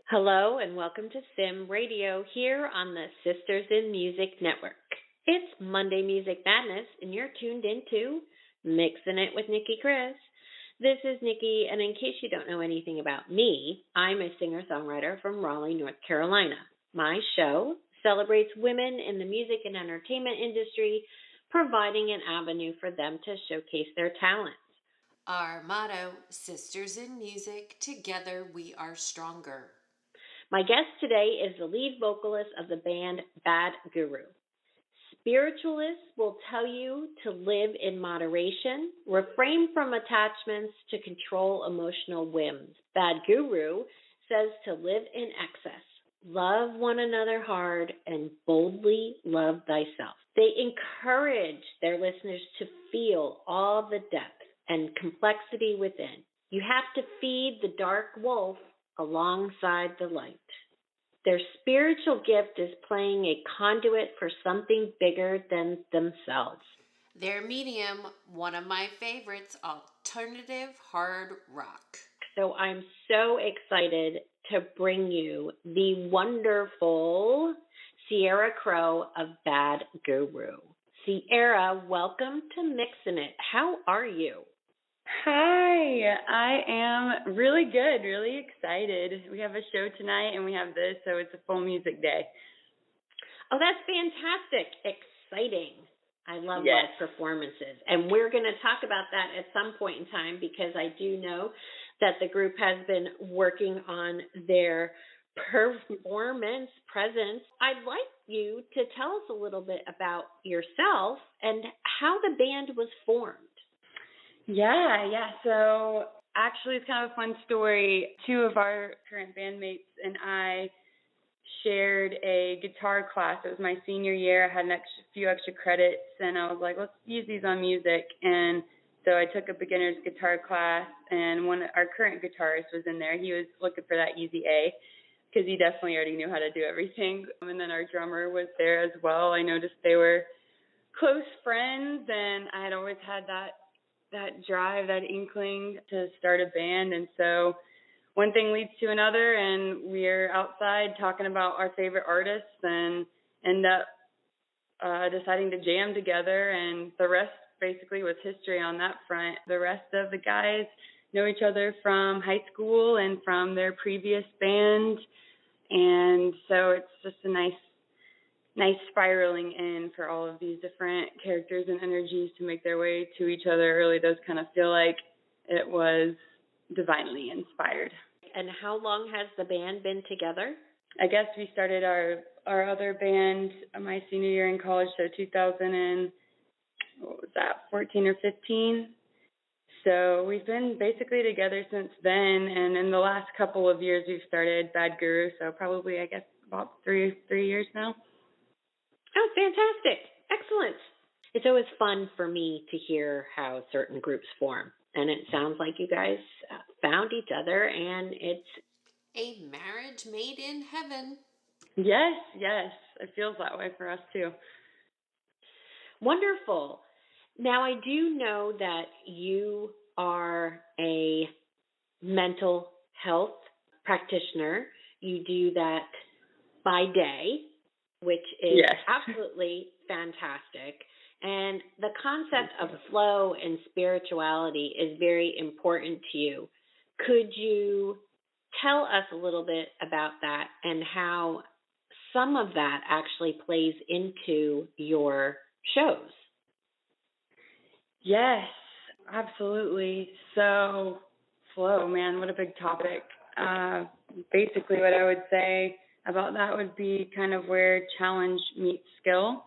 Hello and welcome to Sim Radio here on the Sisters in Music Network. It's Monday Music Madness and you're tuned into Mixing It with Nicki Kris. This is Nicki, and in case you don't know anything about me, I'm a singer-songwriter from Raleigh, North Carolina. My show celebrates women in the music and entertainment industry, providing an avenue for them to showcase their talents. Our motto, Sisters in Music, together we are stronger. My guest today is the lead vocalist of the band Bad Guru. Spiritualists will tell you to live in moderation, refrain from attachments to control emotional whims. Bad Guru says to live in excess, love one another hard, and boldly love thyself. They encourage their listeners to feel all the depth and complexity within. You have to feed the dark wolf alongside the light. Their spiritual gift is playing a conduit for something bigger than themselves. Their medium, one of my favorites, alternative hard rock. So I'm so excited to bring you the wonderful Sierra Crowe of Bad Guru. Sierra, welcome to Mixin' It. How are you? Hi, I am really good, really excited. We have a show tonight and we have this, so it's a full music day. Oh, that's fantastic. Exciting. I love live performances. And we're going to talk about that at some point in time because I do know that the group has been working on their performance presence. I'd like you to tell us a little bit about yourself and how the band was formed. Yeah. So actually it's kind of a fun story. Two of our current bandmates and I shared a guitar class. It was my senior year. I had a few extra credits and I was like, let's use these on music. And so I took a beginner's guitar class and our current guitarist was in there. He was looking for that easy A because he definitely already knew how to do everything. And then our drummer was there as well. I noticed they were close friends and I had always had that drive, that inkling to start a band. And so one thing leads to another, and we're outside talking about our favorite artists and end up deciding to jam together. And the rest basically was history on that front. The rest of the guys know each other from high school and from their previous band. And so it's just a nice spiraling in for all of these different characters and energies to make their way to each other. It really does kind of feel like it was divinely inspired. And how long has the band been together? I guess we started our other band my senior year in college, so 14 or 15. So we've been basically together since then, and in the last couple of years we've started Bad Guru, so probably I guess about three years now. Oh, fantastic. Excellent. It's always fun for me to hear how certain groups form. And it sounds like you guys found each other and it's a marriage made in heaven. Yes. It feels that way for us too. Wonderful. Now, I do know that you are a mental health practitioner. You do that by day, which is absolutely fantastic. And the concept of flow and spirituality is very important to you. Could you tell us a little bit about that and how some of that actually plays into your shows? Yes, absolutely. So flow, man, what a big topic. Basically what I would say about that would be kind of where challenge meets skill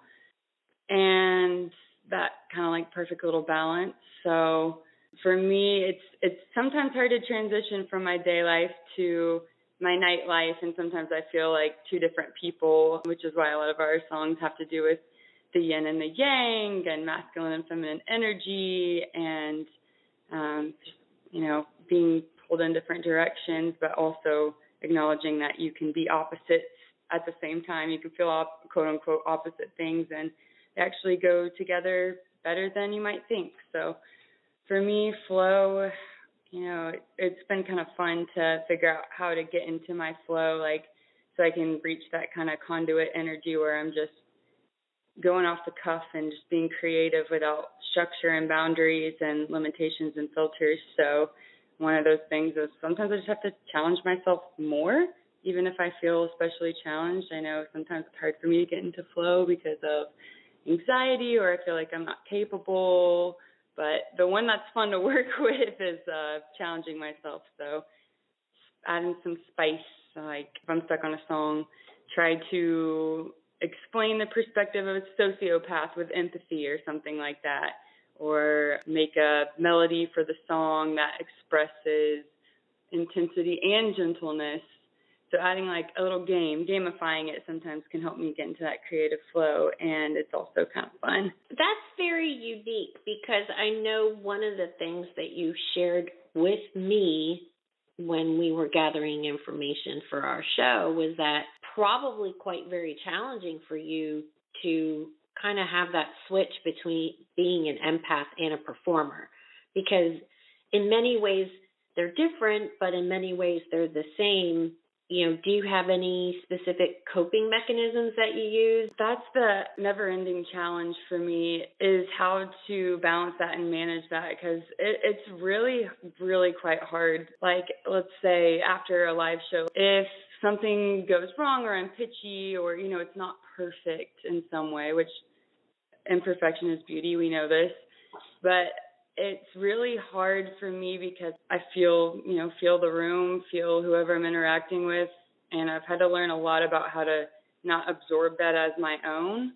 and that kind of like perfect little balance. So for me, it's sometimes hard to transition from my day life to my night life, and sometimes I feel like two different people, which is why a lot of our songs have to do with the yin and the yang and masculine and feminine energy and, being pulled in different directions, but also acknowledging that you can be opposites at the same time. You can feel quote unquote opposite things and they actually go together better than you might think. So for me, flow it's been kind of fun to figure out how to get into my flow, like, so I can reach that kind of conduit energy where I'm just going off the cuff and just being creative without structure and boundaries and limitations and filters. So one of those things is sometimes I just have to challenge myself more, even if I feel especially challenged. I know sometimes it's hard for me to get into flow because of anxiety, or I feel like I'm not capable. But the one that's fun to work with is challenging myself. So adding some spice, like if I'm stuck on a song, try to explain the perspective of a sociopath with empathy or something like that, or make a melody for the song that expresses intensity and gentleness. So adding like a little gamifying it sometimes can help me get into that creative flow, and it's also kind of fun. That's very unique, because I know one of the things that you shared with me when we were gathering information for our show was that probably quite very challenging for you to kind of have that switch between being an empath and a performer, because in many ways they're different, but in many ways they're the same. Do you have any specific coping mechanisms that you use? That's the never-ending challenge for me, is how to balance that and manage that, because it's really, really quite hard. Like, let's say after a live show, if something goes wrong or I'm pitchy or, it's not perfect in some way, which imperfection is beauty, we know this, but it's really hard for me because I feel the room, feel whoever I'm interacting with, and I've had to learn a lot about how to not absorb that as my own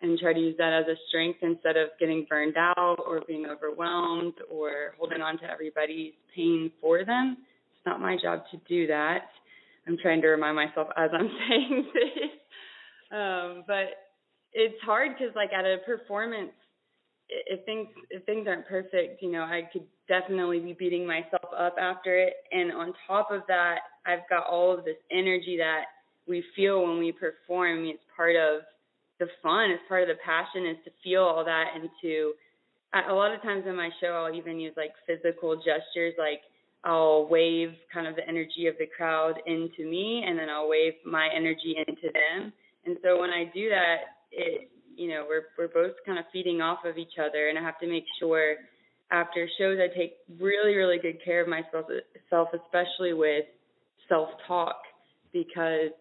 and try to use that as a strength instead of getting burned out or being overwhelmed or holding on to everybody's pain for them. It's not my job to do that. I'm trying to remind myself as I'm saying this. But it's hard because, like, at a performance, if things aren't perfect, I could definitely be beating myself up after it. And on top of that, I've got all of this energy that we feel when we perform. I mean, it's part of the fun. It's part of the passion, is to feel all that. And a lot of times in my show, I'll even use like physical gestures, like I'll wave kind of the energy of the crowd into me, and then I'll wave my energy into them. And so when I do that, we're both kind of feeding off of each other, and I have to make sure after shows I take really, really good care of myself, especially with self-talk, because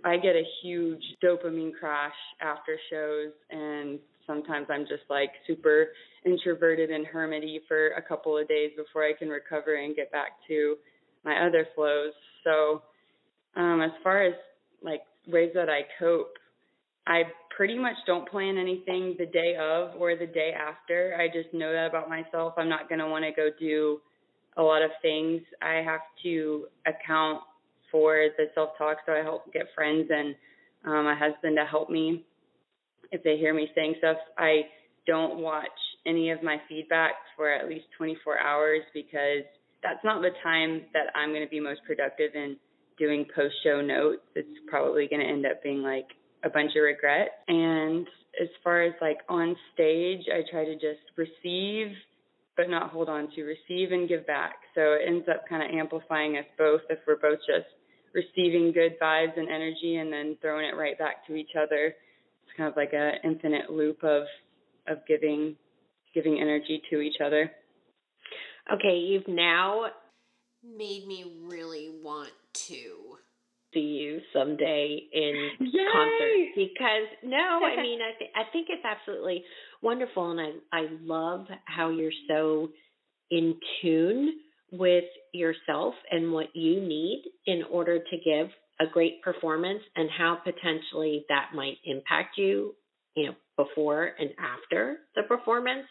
I get a huge dopamine crash after shows, and sometimes I'm just like super introverted and hermity for a couple of days before I can recover and get back to my other flows. So as far as like ways that I cope, I pretty much don't plan anything the day of or the day after. I just know that about myself. I'm not going to want to go do a lot of things. I have to account for the self-talk, so I help get friends and my husband to help me if they hear me saying stuff. I don't watch any of my feedback for at least 24 hours, because that's not the time that I'm going to be most productive in doing post-show notes. It's probably going to end up being like a bunch of regret. And as far as like on stage, I try to just receive, but not hold on to, receive and give back. So it ends up kind of amplifying us both if we're both just receiving good vibes and energy and then throwing it right back to each other. It's kind of like an infinite loop of giving energy to each other. Okay, you've now made me really want to see you someday in Yay! concert, because I think it's absolutely wonderful, and I love how you're so in tune with yourself and what you need in order to give a great performance, and how potentially that might impact you, before and after the performance.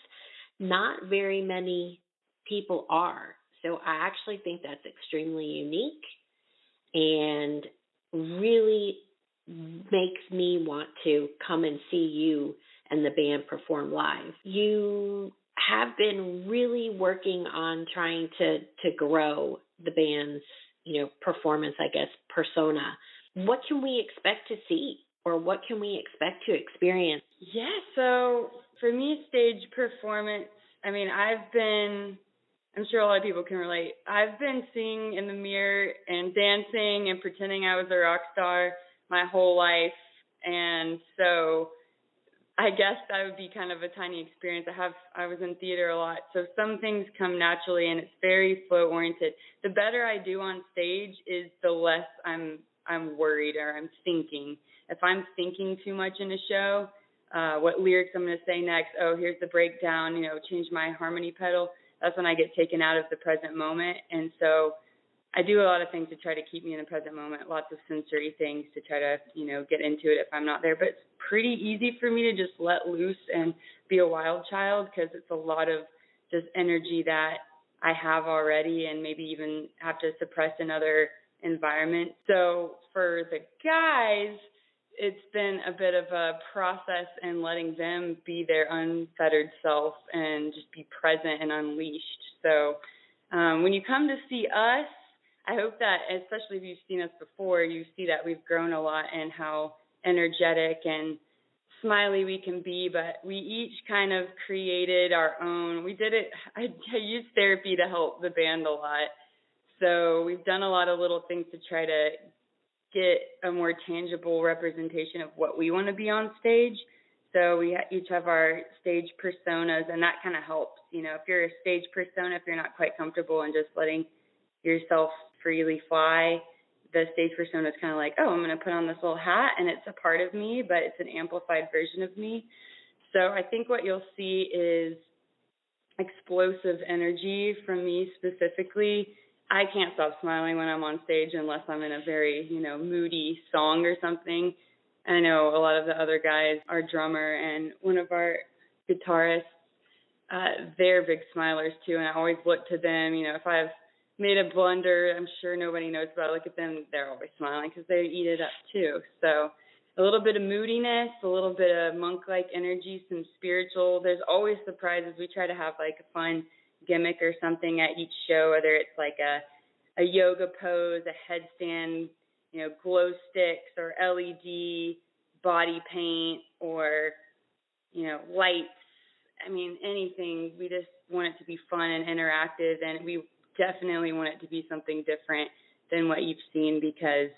Not very many people are. So I actually think that's extremely unique and really makes me want to come and see you and the band perform live. You have been really working on trying to grow the band's, performance, I guess, persona. What can we expect to see, or what can we expect to experience? Yeah, so for me, stage performance, I've been I'm sure a lot of people can relate. I've been singing in the mirror and dancing and pretending I was a rock star my whole life, and so I guess that would be kind of a tiny experience. I was in theater a lot, so some things come naturally, and it's very flow oriented. The better I do on stage is the less I'm worried or I'm thinking. If I'm thinking too much in a show, what lyrics I'm going to say next, oh, here's the breakdown, change my harmony pedal, that's when I get taken out of the present moment. And so I do a lot of things to try to keep me in the present moment, lots of sensory things to try to, get into it if I'm not there. But it's pretty easy for me to just let loose and be a wild child because it's a lot of just energy that I have already and maybe even have to suppress in other environments. So for the guys, it's been a bit of a process in letting them be their unfettered self and just be present and unleashed. So when you come to see us, I hope that, especially if you've seen us before, you see that we've grown a lot and how energetic and smiley we can be, but we each kind of created our own. We did it, I used therapy to help the band a lot. So we've done a lot of little things to try to get a more tangible representation of what we want to be on stage. So we each have our stage personas, and that kind of helps. If you're a stage persona, if you're not quite comfortable in just letting yourself freely fly, the stage persona is kind of like, oh, I'm going to put on this little hat, and it's a part of me, but it's an amplified version of me. So I think what you'll see is explosive energy from me specifically. I can't stop smiling when I'm on stage unless I'm in a very, moody song or something. I know a lot of the other guys, our drummer and one of our guitarists, they're big smilers too, and I always look to them. If I've made a blunder, I'm sure nobody knows, but I look at them, they're always smiling because they eat it up too. So a little bit of moodiness, a little bit of monk-like energy, some spiritual. There's always surprises. We try to have like a fun gimmick or something at each show, whether it's like a yoga pose, a headstand, glow sticks or LED body paint or, lights. I mean, anything. We just want it to be fun and interactive, and we definitely want it to be something different than what you've seen because,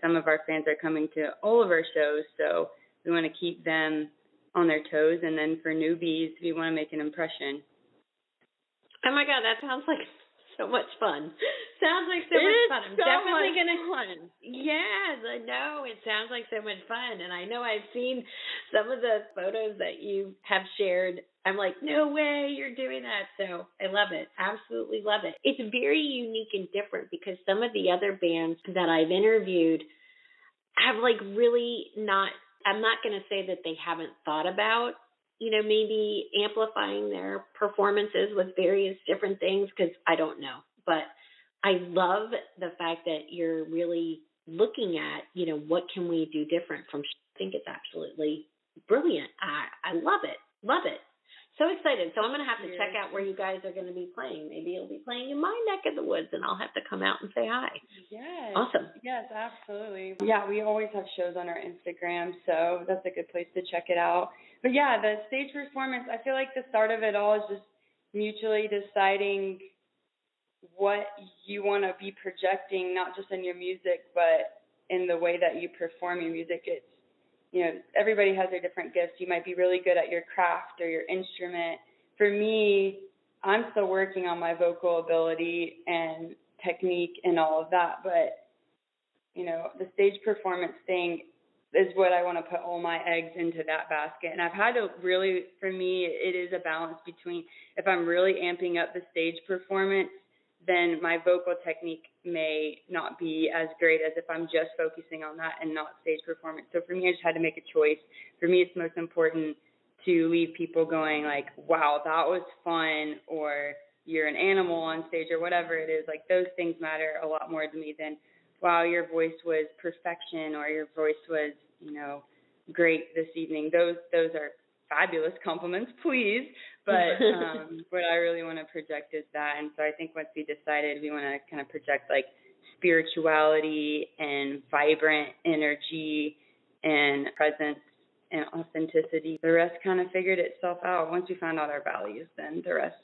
some of our fans are coming to all of our shows, so we want to keep them on their toes, and then for newbies, we want to make an impression. Oh my God, that sounds like so much fun. Sounds like so much fun. I'm definitely going to fun. Yes, I know. It sounds like so much fun. And I know I've seen some of the photos that you have shared. I'm like, no way you're doing that. So I love it. Absolutely love it. It's very unique and different because some of the other bands that I've interviewed have really not, I'm not going to say that they haven't thought about maybe amplifying their performances with various different things because I don't know. But I love the fact that you're really looking at, what can we do different from, I think it's absolutely brilliant. I love it. Love it. So excited. So I'm going to have to check out where you guys are going to be playing. Maybe you'll be playing in my neck of the woods and I'll have to come out and say hi. Yes. Awesome. Yes, absolutely. Yeah, we always have shows on our Instagram, so that's a good place to check it out. But yeah, the stage performance, I feel like the start of it all is just mutually deciding what you want to be projecting, not just in your music, but in the way that you perform your music. It's, everybody has their different gifts. You might be really good at your craft or your instrument. For me, I'm still working on my vocal ability and technique and all of that, but, the stage performance thing is what I want to put all my eggs into that basket. And I've had to really, for me, it is a balance between if I'm really amping up the stage performance, then my vocal technique may not be as great as if I'm just focusing on that and not stage performance. So for me, I just had to make a choice. For me, it's most important to leave people going like, wow, that was fun, or you're an animal on stage, or whatever it is. Like, those things matter a lot more to me than, wow, your voice was perfection, or your voice was, great this evening. Those are fabulous compliments, please. But what I really want to project is that. And so I think once we decided we want to kind of project like spirituality and vibrant energy and presence and authenticity, the rest kind of figured itself out. Once we found out our values, then the rest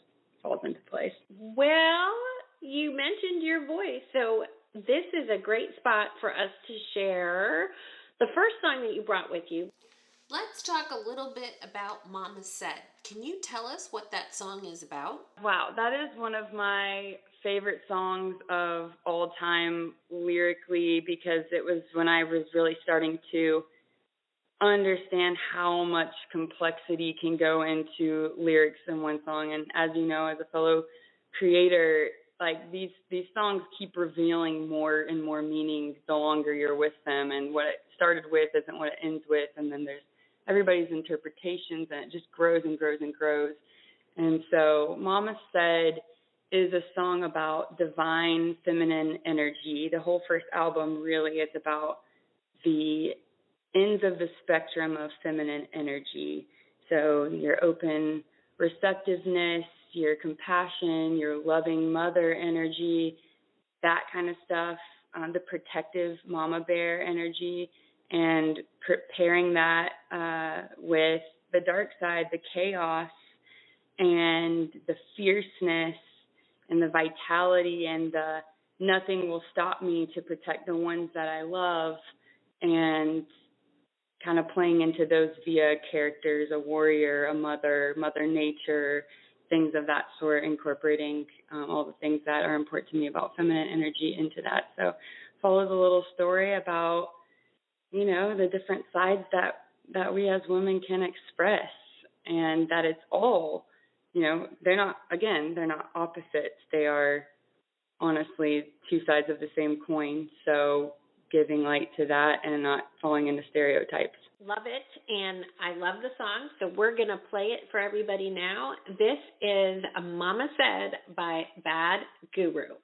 falls into place. Well, you mentioned your voice, so this is a great spot for us to share the first song that you brought with you. Let's talk a little bit about Mama Said. Can you tell us what that song is about? Wow, that is one of my favorite songs of all time lyrically, because it was when I was really starting to understand how much complexity can go into lyrics in one song. And as you know, as a fellow creator, like these songs keep revealing more and more meaning the longer you're with them, and what it started with isn't what it ends with, and then there's everybody's interpretations, and it just grows and grows and grows. And so Mama Said is a song about divine feminine energy. The whole first album really is about the ends of the spectrum of feminine energy. So your open receptiveness, your compassion, your loving mother energy, that kind of stuff, the protective mama bear energy, and pairing that with the dark side, the chaos and the fierceness and the vitality and the nothing will stop me to protect the ones that I love, and kind of playing into those via characters, a warrior, a mother, Mother Nature, things of that sort, incorporating all the things that are important to me about feminine energy into that. So follows a little story about, you know, the different sides that we as women can express, and that it's all, you know, they're not opposites. They are honestly two sides of the same coin. So giving light to that and not falling into stereotypes. Love it, and I love the song, so we're going to play it for everybody now. This is Mama Said by Bad Guru.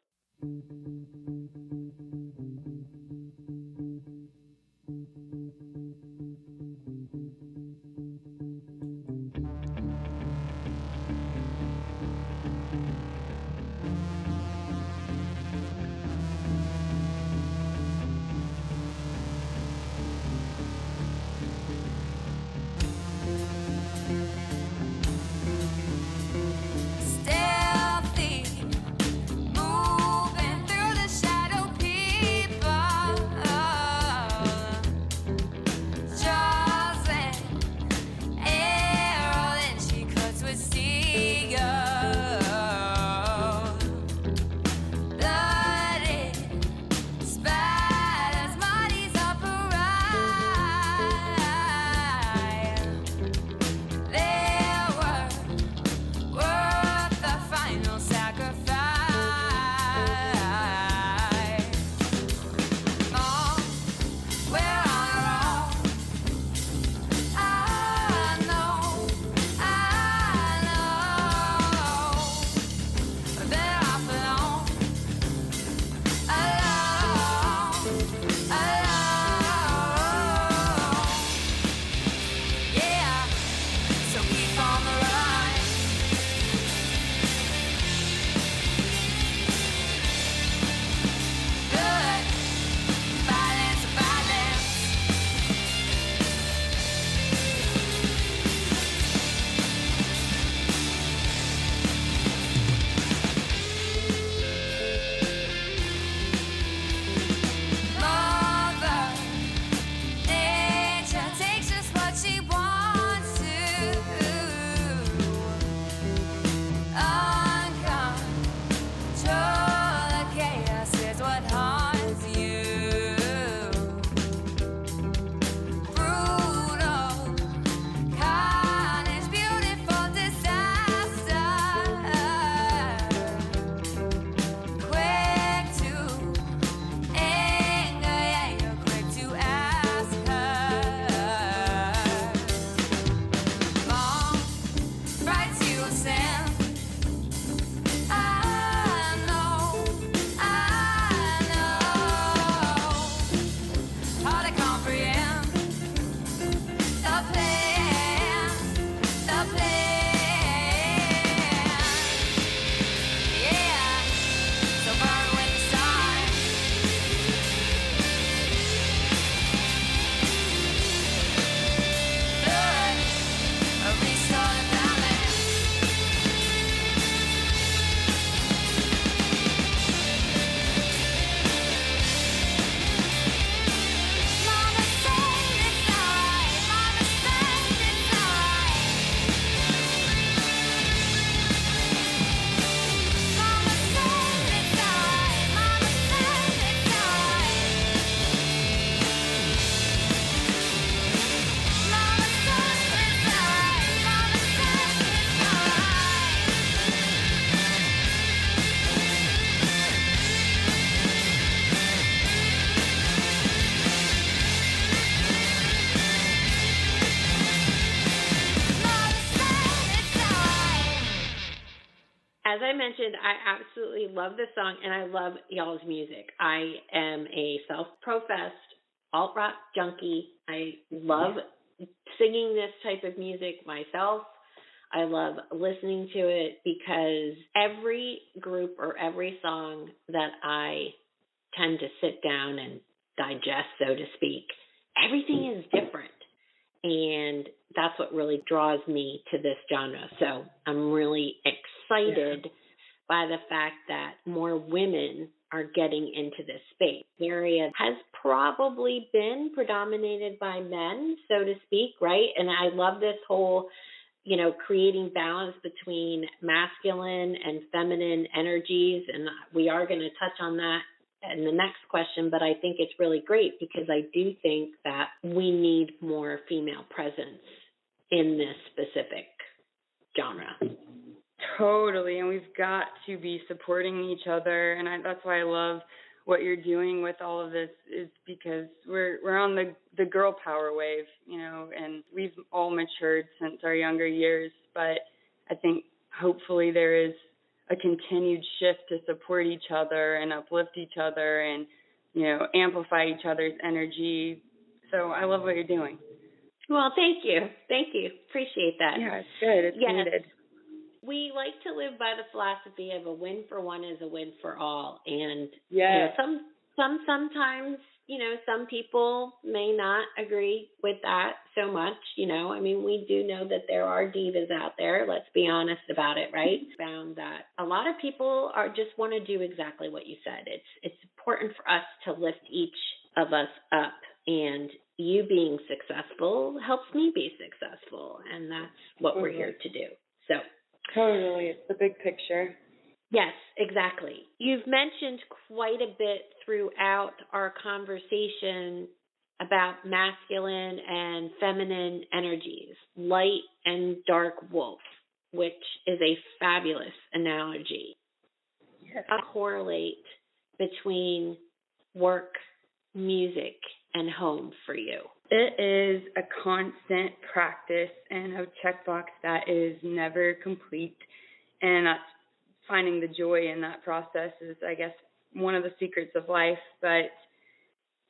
Stealthy, moving through the As I mentioned, I absolutely love this song, and I love y'all's music. I am a self-professed alt-rock junkie. I love singing this type of music myself. I love listening to it because every group or every song that I tend to sit down and digest, so to speak, everything is different. And that's what really draws me to this genre. So I'm really excited by the fact that more women are getting into this space. The area has probably been predominated by men, so to speak, right? And I love this whole, creating balance between masculine and feminine energies. And we are going to touch on that in the next question, but I think it's really great because I do think that we need more female presence in this specific genre. Totally, and we've got to be supporting each other, and that's why I love what you're doing with all of this, is because we're on the girl power wave, and we've all matured since our younger years, but I think hopefully there is a continued shift to support each other and uplift each other and, amplify each other's energy. So I love what you're doing. Well, thank you. Thank you. Appreciate that. Yeah, it's good. It's needed. We like to live by the philosophy of a win for one is a win for all. And sometimes, some people may not agree with that so much, we do know that there are divas out there. Let's be honest about it, right? Found that a lot of people just want to do exactly what you said. It's important for us to lift each of us up, and you being successful helps me be successful, and that's what we're here to do. So totally, it's the big picture. Yes, exactly. You've mentioned quite a bit throughout our conversation about masculine and feminine energies, light and dark wolf, which is a fabulous analogy. Yes. A correlate between work, music, and home for you. It is a constant practice and a checkbox that is never complete, and that's finding the joy in that process is, I guess, one of the secrets of life. But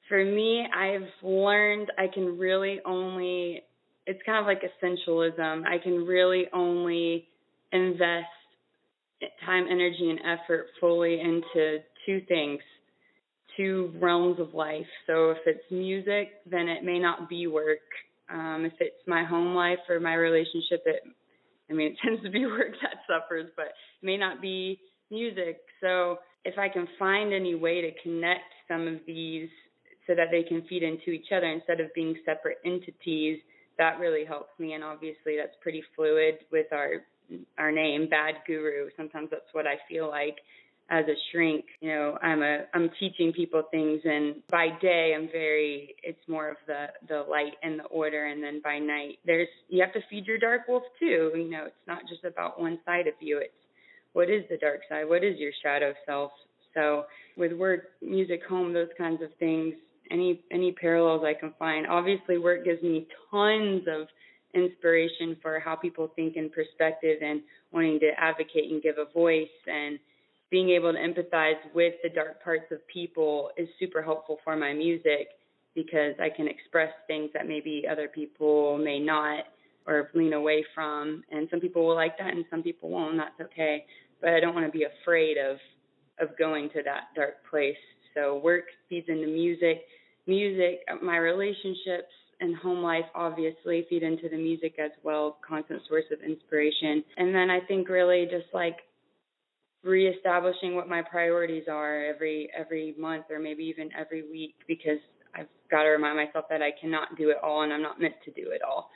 for me, I've learned I can really only, it's kind of like essentialism. I can really only invest time, energy, and effort fully into two realms of life. So if it's music, then it may not be work. If it's my home life or my relationship, it tends to be work that suffers, but it may not be music. So if I can find any way to connect some of these so that they can feed into each other instead of being separate entities, that really helps me. And obviously that's pretty fluid with our name, Bad Guru. Sometimes that's what I feel like as a shrink. I'm teaching people things, and by day it's more of the light and the order, and then by night you have to feed your dark wolf too. It's not just about one side of you. It's what is the dark side? What is your shadow self? So with work, music, home, those kinds of things, any parallels I can find. Obviously work gives me tons of inspiration for how people think in perspective and wanting to advocate and give a voice, and being able to empathize with the dark parts of people is super helpful for my music, because I can express things that maybe other people may not or lean away from. And some people will like that and some people won't, and that's okay. But I don't want to be afraid of going to that dark place. So work feeds into music. Music, my relationships and home life obviously feed into the music as well, constant source of inspiration. And then I think really just like reestablishing what my priorities are every month or maybe even every week, because I've got to remind myself that I cannot do it all and I'm not meant to do it all.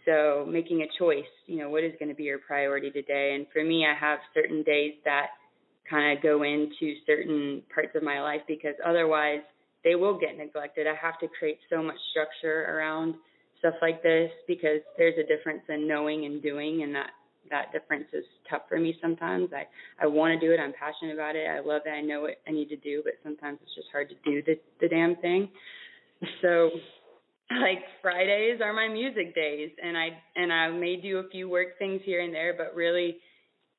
So making a choice, what is going to be your priority today? And for me, I have certain days that kind of go into certain parts of my life, because otherwise they will get neglected. I have to create so much structure around stuff like this, because there's a difference in knowing and doing, and that difference is tough for me sometimes. I want to do it. I'm passionate about it. I love that I know what I need to do, but sometimes it's just hard to do the damn thing. So like Fridays are my music days, and I may do a few work things here and there, but really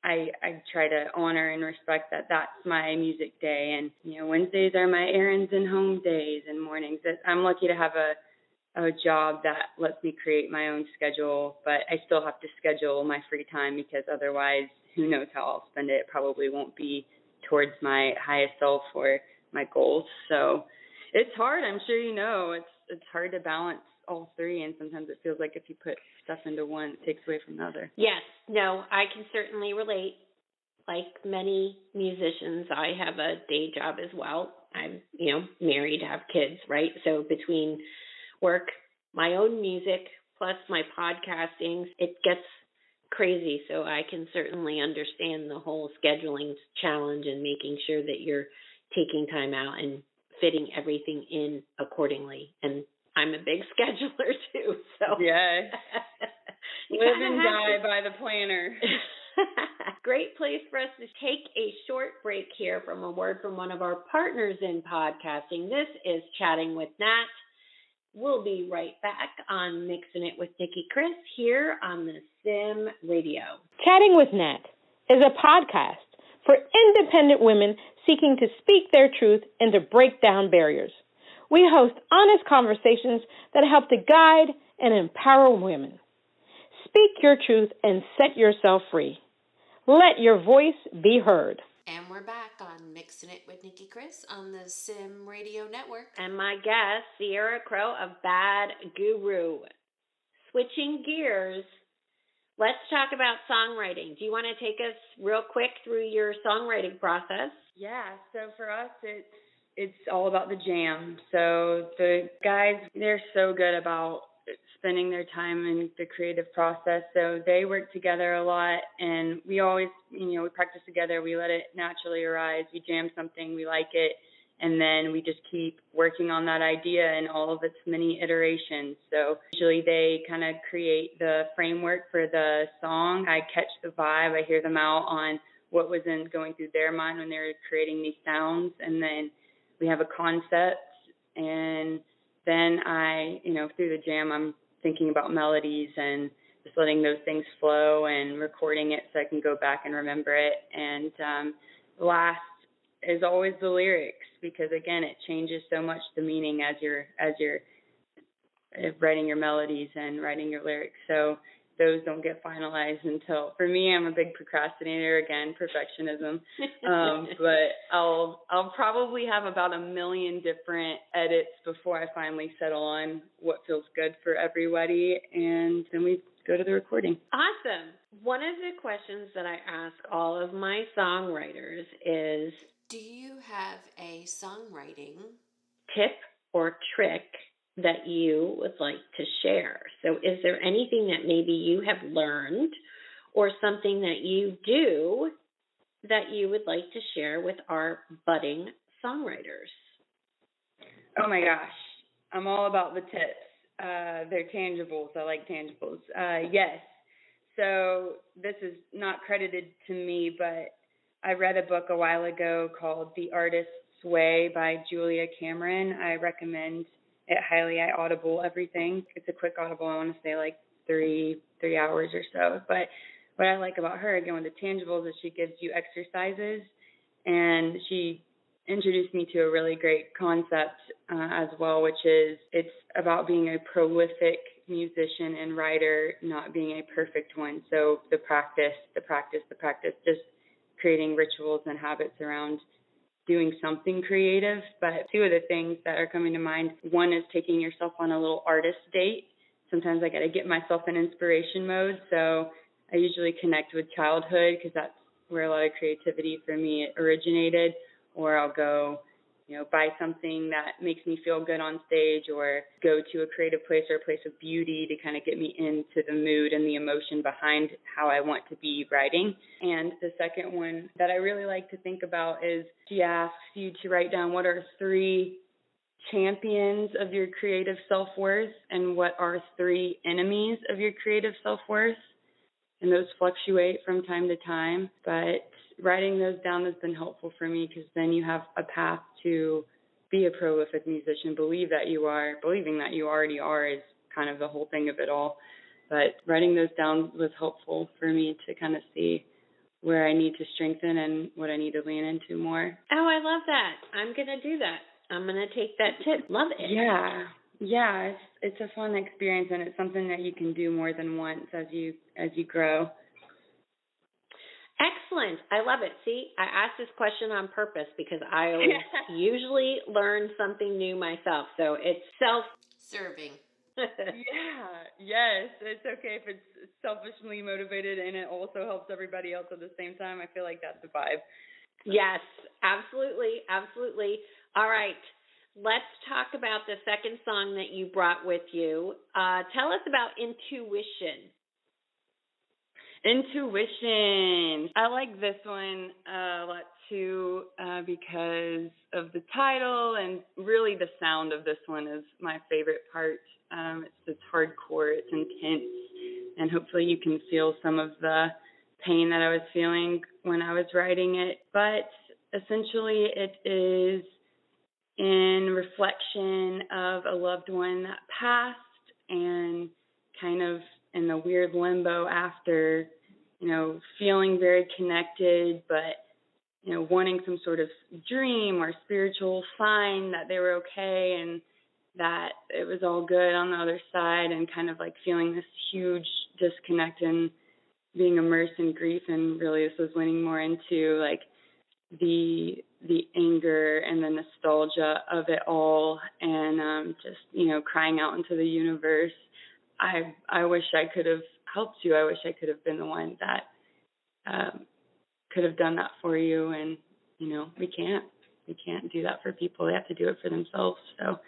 I try to honor and respect that that's my music day. And, Wednesdays are my errands and home days and mornings. I'm lucky to have a job that lets me create my own schedule, but I still have to schedule my free time because otherwise who knows how I'll spend it. It probably won't be towards my highest self or my goals. So it's hard. I'm sure it's hard to balance all three, and sometimes it feels like if you put stuff into one, it takes away from the other. Yes, no, I can certainly relate. Like many musicians, I have a day job as well. I'm, married, have kids, right? So between work, my own music, plus my podcasting, it gets crazy. So I can certainly understand the whole scheduling challenge and making sure that you're taking time out and fitting everything in accordingly. And I'm a big scheduler too, so yeah, live and die by the planner. Great place for us to take a short break here from a word from one of our partners in podcasting. This is Chatting with Nat. We'll be right back on Mixing It with Nicki Kris here on the Sim Radio. Chatting with Nat is a podcast for independent women seeking to speak their truth and to break down barriers. We host honest conversations that help to guide and empower women. Speak your truth and set yourself free. Let your voice be heard. And we're back on Mixing It with Nicki Kris on the Sim Radio Network. And my guest, Sierra Crowe of Bad Guru. Switching gears, let's talk about songwriting. Do you want to take us real quick through your songwriting process? Yeah, so for us, it's all about the jam. So the guys, they're so good about spending their time in the creative process. So they work together a lot, and we always, we practice together. We let it naturally arise. We jam something, we like it, and then we just keep working on that idea in all of its many iterations. So usually they kind of create the framework for the song. I catch the vibe. I hear them out on what was going through their mind when they were creating these sounds, and then we have a concept, and then I, through the jam, I'm thinking about melodies and just letting those things flow and recording it so I can go back and remember it. And last is always the lyrics, because again, it changes so much the meaning as you're writing your melodies and writing your lyrics. So those don't get finalized until, for me, I'm a big procrastinator, again, perfectionism. But I'll probably have about 1 million different edits before I finally settle on what feels good for everybody, and then we go to the recording. Awesome. One of the questions that I ask all of my songwriters is, do you have a songwriting tip or trick that you would like to share? So is there anything that maybe you have learned or something that you do that you would like to share with our budding songwriters? Oh my gosh, I'm all about the tips. They're tangibles. I like tangibles. Yes. So this is not credited to me, but I read a book a while ago called The Artist's Way by Julia Cameron. I recommend it highly. I audible everything. It's a quick audible. I want to say like three hours or so. But what I like about her, again, with the tangibles, is she gives you exercises, and she introduced me to a really great concept as well, which is it's about being a prolific musician and writer, not being a perfect one. So the practice, just creating rituals and habits around doing something creative. But two of the things that are coming to mind, one is taking yourself on a little artist date. Sometimes I got to get myself in inspiration mode. So I usually connect with childhood, because that's where a lot of creativity for me originated. Or I'll go, buy something that makes me feel good on stage, or go to a creative place or a place of beauty to kind of get me into the mood and the emotion behind how I want to be writing. And the second one that I really like to think about is she asks you to write down what are 3 champions of your creative self-worth and what are 3 enemies of your creative self-worth. And those fluctuate from time to time, but writing those down has been helpful for me, because then you have a path to be a prolific musician. Believing that you already are is kind of the whole thing of it all. But writing those down was helpful for me to kind of see where I need to strengthen and what I need to lean into more. Oh, I love that. I'm going to do that. I'm going to take that tip. Love it. Yeah, it's a fun experience, and it's something that you can do more than once as you grow. Excellent. I love it. See, I asked this question on purpose because I always usually learn something new myself. So it's serving. Yes. It's okay if it's selfishly motivated and it also helps everybody else at the same time. I feel like that's the vibe. Yes, absolutely. Absolutely. All right. Let's talk about the second song that you brought with you. Tell us about Intuition. Intuition. I like this one a lot too because of the title, and really the sound of this one is my favorite part. It's hardcore, it's intense, and hopefully you can feel some of the pain that I was feeling when I was writing it. But essentially it is in reflection of a loved one that passed and kind of in the weird limbo after, feeling very connected, but, wanting some sort of dream or spiritual sign that they were okay and that it was all good on the other side, and kind of like feeling this huge disconnect and being immersed in grief. And really this was leaning more into like the anger and the nostalgia of it all, and just crying out into the universe. I wish I could have helped you. I wish I could have been the one that could have done that for you. And we can't do that for people. They have to do it for themselves. So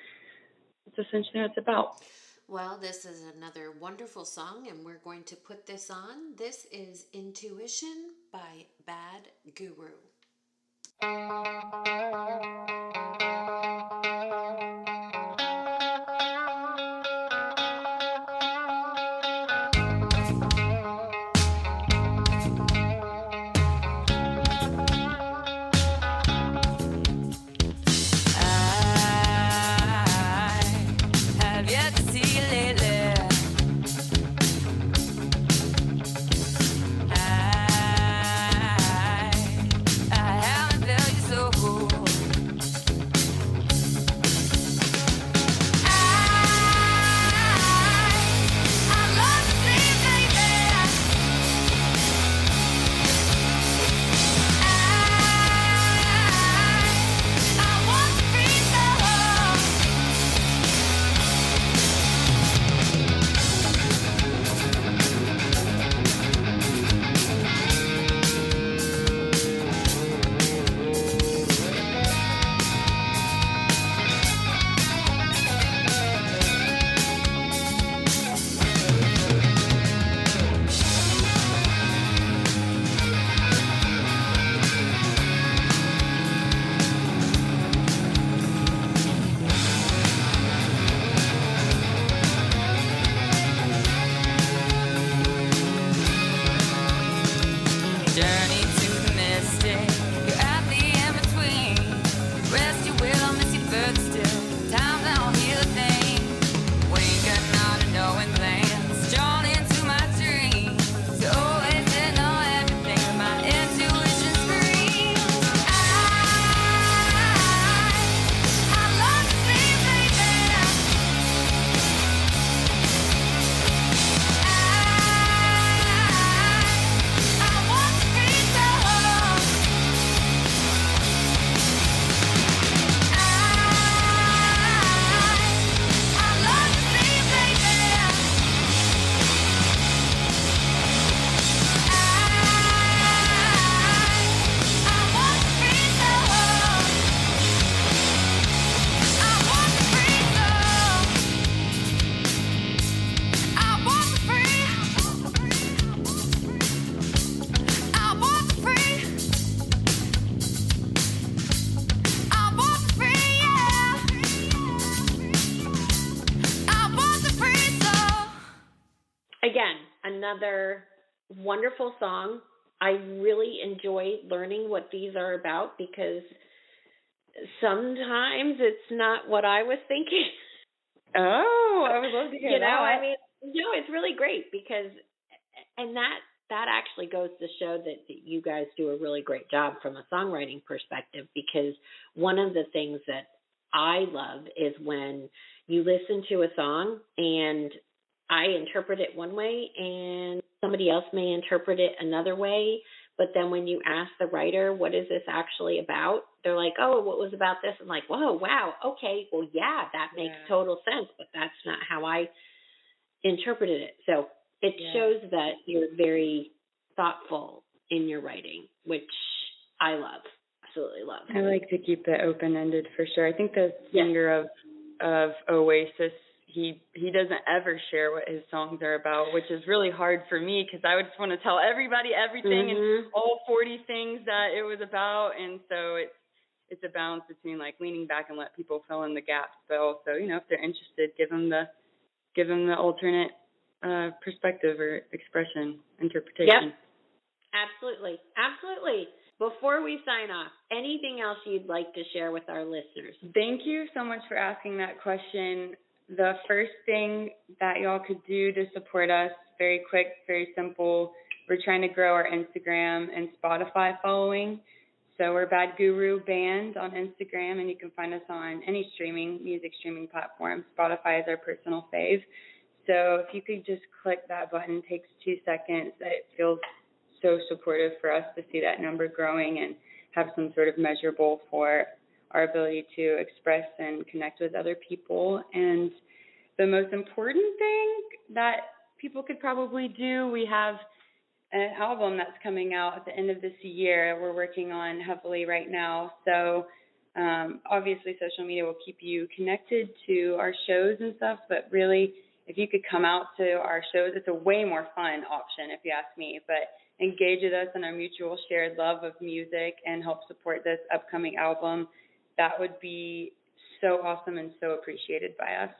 it's essentially what it's about. Well, this is another wonderful song, and we're going to put this on. This is Intuition by Bad Guru. Another wonderful song. I really enjoy learning what these are about because sometimes it's not what I was thinking. Oh, I would love to hear that. I mean, it's really great because, and that that actually goes to show that you guys do a really great job from a songwriting perspective, because one of the things that I love is when you listen to a song and I interpret it one way and somebody else may interpret it another way. But then when you ask the writer, what is this actually about? They're like, oh, what was about this? I'm like, whoa, wow, okay, well, yeah, that makes total sense, but that's not how I interpreted it. So it shows that you're very thoughtful in your writing, which I love, absolutely love. I like to keep it open-ended for sure. I think the singer of Oasis, he doesn't ever share what his songs are about, which is really hard for me because I would just want to tell everybody everything and all 40 things that it was about. And so it's a balance between like leaning back and let people fill in the gaps, but also, you know, if they're interested, give them the alternate perspective or expression, interpretation. Yep. Absolutely. Absolutely. Before we sign off, anything else you'd like to share with our listeners? Thank you so much for asking that question. The first thing that y'all could do to support us, very quick, very simple, we're trying to grow our Instagram and Spotify following. So we're Bad Guru Band on Instagram, and you can find us on any music streaming platform. Spotify is our personal fave. So if you could just click that button, it takes 2 seconds. It feels so supportive for us to see that number growing and have some sort of measurable for our ability to express and connect with other people. And the most important thing that people could probably do, we have an album that's coming out at the end of this year we're working on heavily right now. So obviously social media will keep you connected to our shows and stuff, but really if you could come out to our shows, it's a way more fun option if you ask me, but engage with us in our mutual shared love of music and help support this upcoming album. That would be so awesome and so appreciated by us.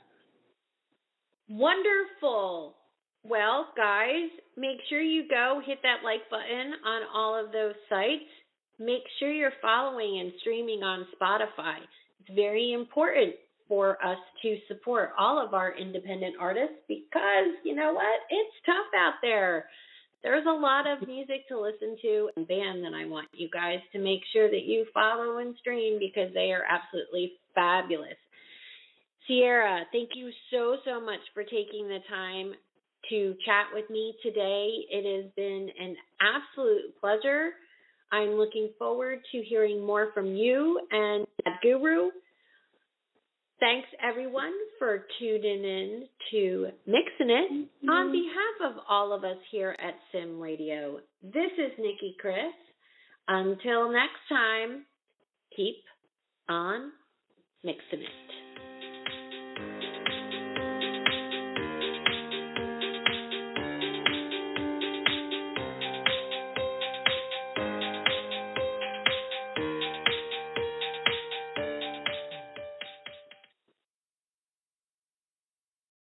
Wonderful. Well, guys, make sure you go hit that like button on all of those sites. Make sure you're following and streaming on Spotify. It's very important for us to support all of our independent artists because, you know what, it's tough out there. There's a lot of music to listen to and bands, and I want you guys to make sure that you follow and stream because they are absolutely fabulous. Sierra, thank you so, so much for taking the time to chat with me today. It has been an absolute pleasure. I'm looking forward to hearing more from you and Guru. Thanks, everyone, for tuning in to Mixin' It. On behalf of all of us here at Sim Radio, this is Nicki Kris. Until next time, keep on mixing it.